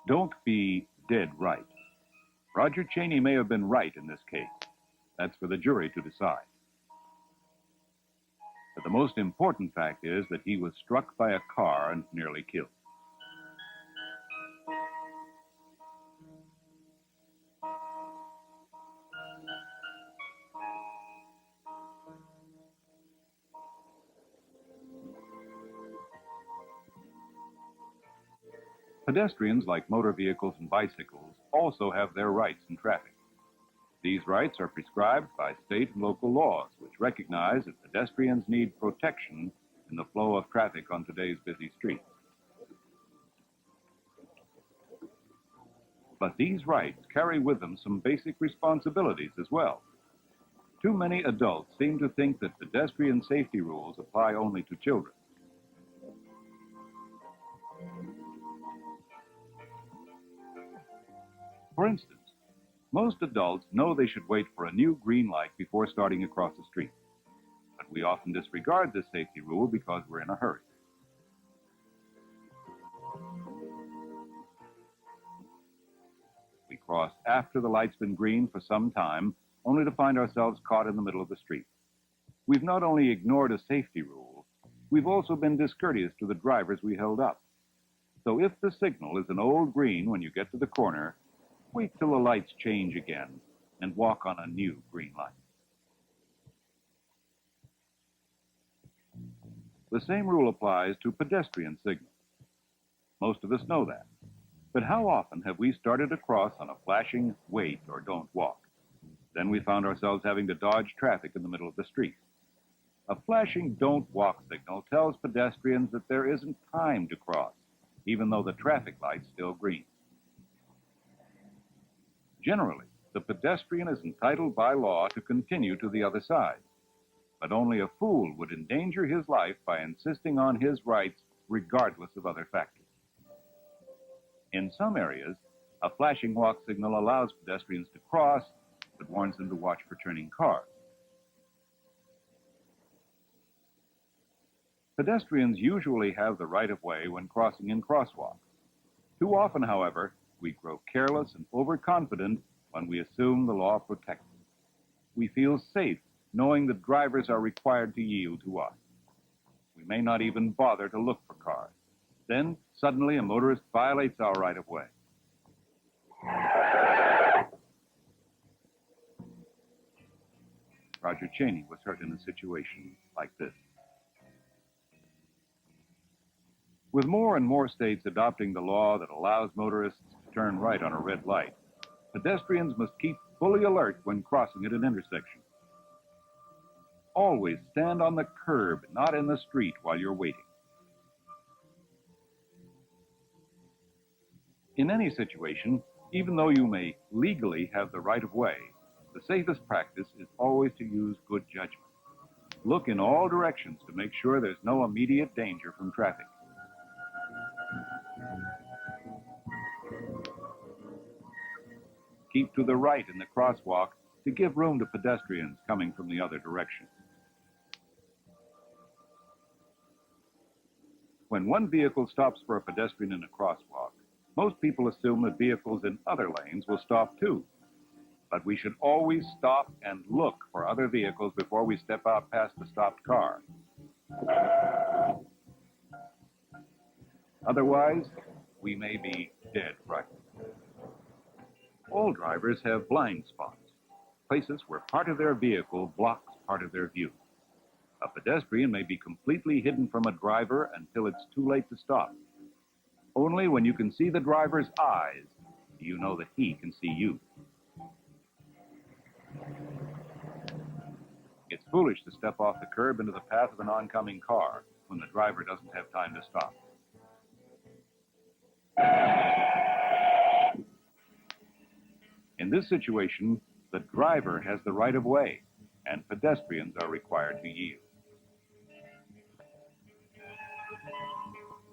Don't be dead right. Roger Cheney may have been right in this case. That's for the jury to decide. But the most important fact is that he was struck by a car and nearly killed. Pedestrians, like motor vehicles and bicycles, also have their rights in traffic. These rights are prescribed by state and local laws, which recognize that pedestrians need protection in the flow of traffic on today's busy streets. But these rights carry with them some basic responsibilities as well. Too many adults seem to think that pedestrian safety rules apply only to children. For instance, most adults know they should wait for a new green light before starting across the street. But we often disregard this safety rule because we're in a hurry. We cross after the light's been green for some time, only to find ourselves caught in the middle of the street. We've not only ignored a safety rule, we've also been discourteous to the drivers we held up. So if the signal is an old green when you get to the corner, wait till the lights change again and walk on a new green light. The same rule applies to pedestrian signals. Most of us know that. But how often have we started across on a flashing wait or don't walk? Then we found ourselves having to dodge traffic in the middle of the street. A flashing don't walk signal tells pedestrians that there isn't time to cross, even though the traffic light's still green. Generally, the pedestrian is entitled by law to continue to the other side. But only a fool would endanger his life by insisting on his rights regardless of other factors. In some areas, a flashing walk signal allows pedestrians to cross, but warns them to watch for turning cars. Pedestrians usually have the right of way when crossing in crosswalks. Too often, however, we grow careless and overconfident when we assume the law protects us. We feel safe knowing that drivers are required to yield to us. We may not even bother to look for cars. Then, suddenly, a motorist violates our right of way. Roger Cheney was hurt in a situation like this. With more and more states adopting the law that allows motorists to turn right on a red light, pedestrians must keep fully alert when crossing at an intersection. Always stand on the curb, not in the street while you're waiting. In any situation, even though you may legally have the right of way, the safest practice is always to use good judgment. Look in all directions to make sure there's no immediate danger from traffic. Keep to the right in the crosswalk to give room to pedestrians coming from the other direction. When one vehicle stops for a pedestrian in a crosswalk, most people assume that vehicles in other lanes will stop too. But we should always stop and look for other vehicles before we step out past the stopped car. Otherwise, we may be dead right. All drivers have blind spots, places where part of their vehicle blocks part of their view. A pedestrian may be completely hidden from a driver until it's too late to stop. Only when you can see the driver's eyes do you know that he can see you. It's foolish to step off the curb into the path of an oncoming car when the driver doesn't have time to stop. In this situation, the driver has the right of way, and pedestrians are required to yield.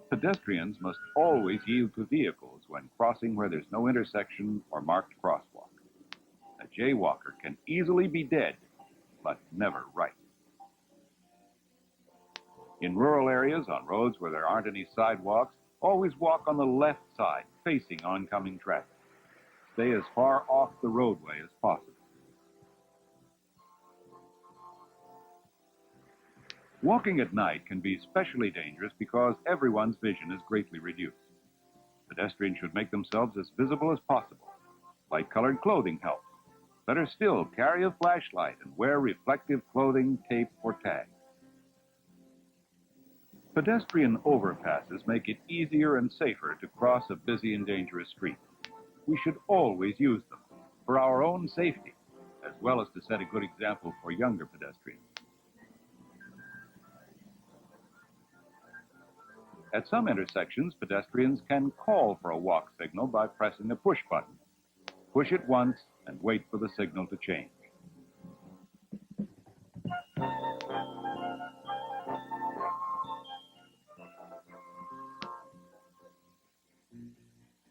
Pedestrians must always yield to vehicles when crossing where there's no intersection or marked crosswalk. A jaywalker can easily be dead, but never right. In rural areas, on roads where there aren't any sidewalks, always walk on the left side facing oncoming traffic. Stay as far off the roadway as possible. Walking at night can be especially dangerous because everyone's vision is greatly reduced. Pedestrians should make themselves as visible as possible. Light-colored clothing helps. Better still, carry a flashlight and wear reflective clothing, tape, or tags. Pedestrian overpasses make it easier and safer to cross a busy and dangerous street. We should always use them for our own safety, as well as to set a good example for younger pedestrians. At some intersections, pedestrians can call for a walk signal by pressing a push button. Push it once and wait for the signal to change.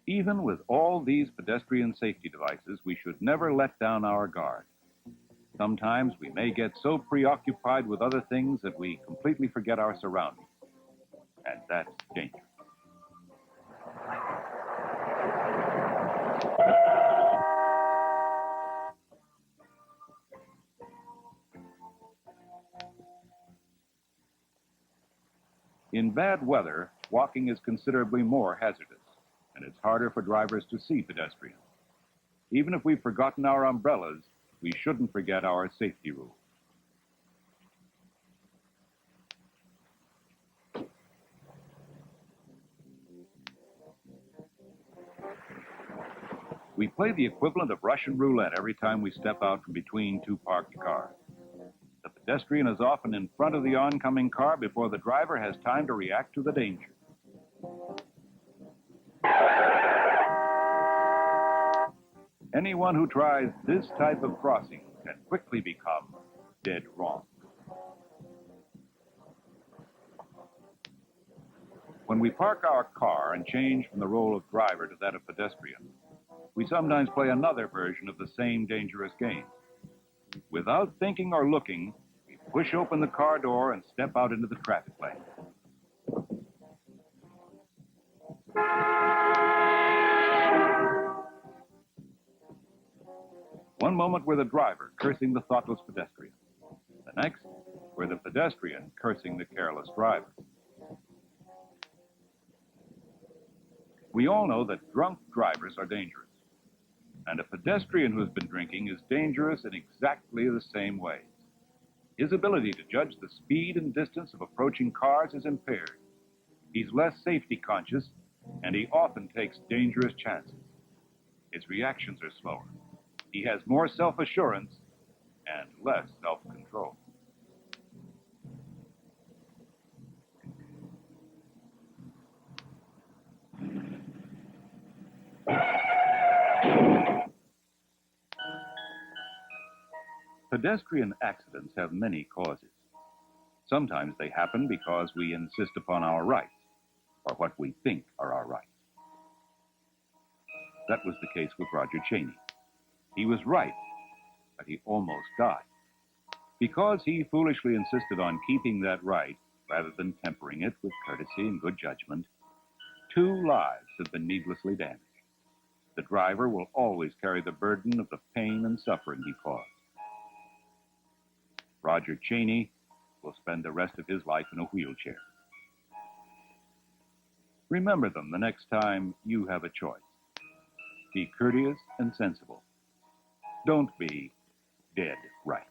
Even with all these pedestrian safety devices, we should never let down our guard. Sometimes we may get so preoccupied with other things that we completely forget our surroundings. And that's dangerous. In bad weather, walking is considerably more hazardous, and it's harder for drivers to see pedestrians. Even if we've forgotten our umbrellas, we shouldn't forget our safety rules. We play the equivalent of Russian roulette every time we step out from between two parked cars. The pedestrian is often in front of the oncoming car before the driver has time to react to the danger. Anyone who tries this type of crossing can quickly become dead wrong. When we park our car and change from the role of driver to that of pedestrian, we sometimes play another version of the same dangerous game. Without thinking or looking, we push open the car door and step out into the traffic lane. One moment we're the driver cursing the thoughtless pedestrian. The next, we're the pedestrian cursing the careless driver. We all know that drunk drivers are dangerous. And a pedestrian who's been drinking is dangerous in exactly the same way. His ability to judge the speed and distance of approaching cars is impaired. He's less safety conscious, and he often takes dangerous chances. His reactions are slower. He has more self-assurance and less self-control. Pedestrian accidents have many causes. Sometimes they happen because we insist upon our rights, or what we think are our rights. That was the case with Roger Cheney. He was right, but he almost died. Because he foolishly insisted on keeping that right, rather than tempering it with courtesy and good judgment, 2 lives have been needlessly damaged. The driver will always carry the burden of the pain and suffering he caused. Roger Cheney will spend the rest of his life in a wheelchair. Remember them the next time you have a choice. Be courteous and sensible. Don't be dead right.